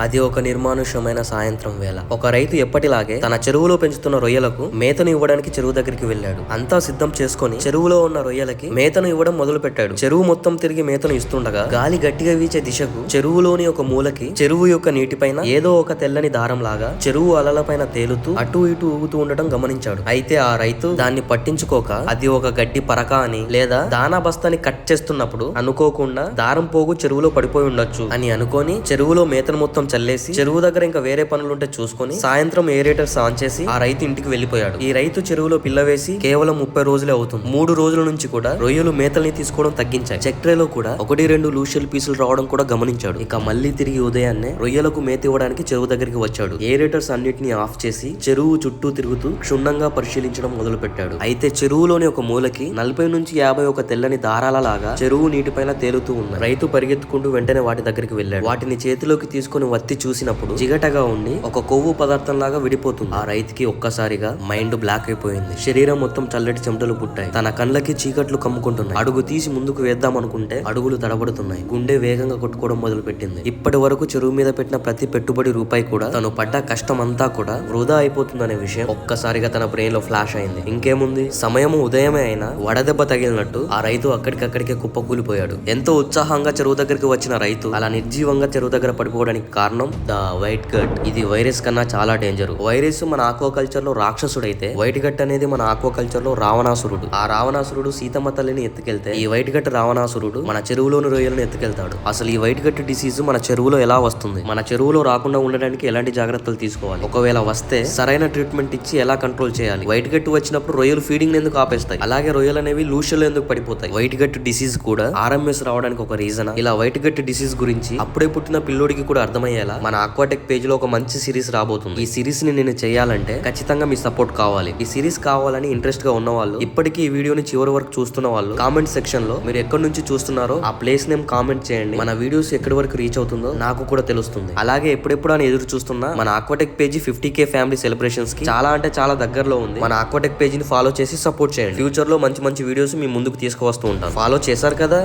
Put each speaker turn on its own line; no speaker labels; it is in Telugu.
అది ఒక నిర్మానుష్యమైన సాయంత్రం వేళ. ఒక రైతు ఎప్పటిలాగే తన చెరువులో పెంచుతున్న రొయ్యలకు మేతను ఇవ్వడానికి చెరువు దగ్గరికి వెళ్ళాడు. అంతా సిద్ధం చేసుకుని చెరువులో ఉన్న రొయ్యలకి మేతను ఇవ్వడం మొదలు పెట్టాడు. చెరువు మొత్తం తిరిగి మేతను ఇస్తుండగా గాలి గట్టిగా వీచే దిశకు చెరువులోని ఒక మూలకి చెరువు యొక్క నీటిపైన ఏదో ఒక తెల్లని దారం లాగా చెరువు అలలపైన తేలుతూ అటు ఇటు ఊగుతూ ఉండటం గమనించాడు. అయితే ఆ రైతు దాన్ని పట్టించుకోక అది ఒక గడ్డి పరక అని లేదా దానా బస్తాని కట్ చేస్తున్నప్పుడు అనుకోకుండా దారం పోగు చెరువులో పడిపోయి ఉండొచ్చు అని అనుకొని చెరువులో మేతను మొత్తం చల్లేసి చెరువు దగ్గర ఇంకా వేరే పనులుంటే చూసుకొని సాయంత్రం ఏరేటర్స్ ఆన్ చేసి ఆ రైతు ఇంటికి వెళ్లిపోయాడు. ఈ రైతు చెరువులో పిల్ల వేసి కేవలం 30 రోజులే అవుతుంది. 3 రోజుల నుంచి కూడా రొయ్యలు మేతల్ని తీసుకోవడం తగ్గించాయి. చెక్ట్రేలో కూడా 1-2 లూషియల్ పీసులు రావడం కూడా గమనించాడు. ఇక మళ్ళీ తిరిగి ఉదయాన్నే రొయ్యలకు మేత ఇవ్వడానికి చెరువు దగ్గరికి వచ్చాడు. ఏరేటర్స్ అన్నిటిని ఆఫ్ చేసి చెరువు చుట్టూ తిరుగుతూ క్షుణ్ణంగా పరిశీలించడం మొదలు పెట్టాడు. అయితే చెరువులోని ఒక మూలకి 40 నుంచి 50 ఒక తెల్లని దారాల లాగా చెరువు నీటిపైన తేలుతూ ఉన్నాయి. రైతు పరిగెత్తుకుంటూ వెంటనే వాటి దగ్గరికి వెళ్ళాడు. వాటిని చేతిలోకి తీసుకుని వత్తి చూసినప్పుడు జిగటగా ఉండి ఒక కొవ్వు పదార్థం లాగా విడిపోతుంది. ఆ రైతుకి ఒక్కసారిగా మైండ్ బ్లాక్ అయిపోయింది. శరీరం మొత్తం చల్లటి చెమటలు పుట్టాయి. తన కళ్ళకి చీకట్లు కమ్ముకుంటున్నాయి. అడుగు తీసి ముందుకు వేద్దాం అనుకుంటే అడుగులు తడబడుతున్నాయి. గుండె వేగంగా కొట్టుకోవడం మొదలు పెట్టింది. ఇప్పటి వరకు చెరువు మీద పెట్టిన ప్రతి పెట్టుబడి రూపాయి కూడా తను పడ్డ కష్టం అంతా కూడా వృధా అయిపోతుందనే విషయం ఒక్కసారిగా తన బ్రెయిన్ లో ఫ్లాష్ అయింది. ఇంకేముంది, సమయము ఉదయమే అయినా వడదెబ్బ తగిలినట్టు ఆ రైతు అక్కడికక్కడికే కుప్పకూలిపోయాడు. ఎంతో ఉత్సాహంగా చెరువు దగ్గరికి వచ్చిన రైతు అలా నిర్జీవంగా చెరువు దగ్గర పడిపోవడానికి కారణం ద వైట్ గట్. ఇది వైరస్ కన్నా చాలా డేంజర్. వైరస్ మన ఆక్వాకల్చర్ లో రాక్షసుడైతే వైట్ గట్ అనేది మన ఆక్వాకల్చర్ లో రావణాసురుడు. ఆ రావణాసురుడు సీతమ్మ తల్లిని ఎత్తుకెళ్తే ఈ వైట్ గట్ రావణాసురుడు మన చెరువులోని రొయ్యలను ఎత్తుకెళ్తాడు. అసలు ఈ వైట్ గట్ డిసీజ్ మన చెరువులో ఎలా వస్తుంది, మన చెరువులో రాకుండా ఉండడానికి ఎలాంటి జాగ్రత్తలు తీసుకోవాలి, ఒకవేళ వస్తే సరైన ట్రీట్మెంట్ ఇచ్చి ఎలా కంట్రోల్ చేయాలి, వైట్ గట్ వచ్చినప్పుడు రొయ్యలు ఫీడింగ్ ఎందుకు ఆపేస్తాయి, అలాగే రొయ్యలు అనేవి లూషలు ఎందుకు పడిపోతాయి, వైట్ గట్ డిసీజ్ కూడా ఆర్ఎంఎస్ రావడానికి ఒక రీజన్. ఇలా వైట్ గట్ డిసీజ్ గురించి అప్పుడే పుట్టిన పిల్లోడికి కూడా అర్థమయ్యేలా మన ఆక్వాటెక్ పేజ్ లో ఒక మంచి సిరీస్ రాబోతుంది. ఈ సిరీస్ ని నేను చేయాలంటే ఖచ్చితంగా మీ సపోర్ట్ కావాలి. ఈ సిరీస్ కావాలని ఇంట్రెస్ట్ గా ఉన్న వాళ్ళు, ఇప్పటికీ ఈ వీడియోని చివరి వరకు చూస్తున్న వాళ్ళు కామెంట్ సెక్షన్ లో మీరు ఎక్కడి నుంచి చూస్తున్నారో ఆ ప్లేస్ నేమ్ కామెంట్ చేయండి. మన వీడియోస్ ఎక్కడి వరకు రీచ్ అవుతుందో నాకు కూడా తెలుస్తుంది. అలాగే ఎప్పుడెప్పుడు అని ఎదురు చూస్తున్నా మన ఆక్వాటెక్ పేజీ 50K ఫ్యామిలీ సెలబ్రేషన్స్ కి చాలా అంటే చాలా దగ్గరలో ఉంది. మన ఆక్వాటెక్ పేజీని ఫాలో చేసి సపోర్ట్ చేయండి. ఫ్యూచర్ లో మంచి మంచి వీడియోస్ మీ ముందుకు తీసుకువస్తూ ఉంటాను. ఫాలో చేశారు కదా.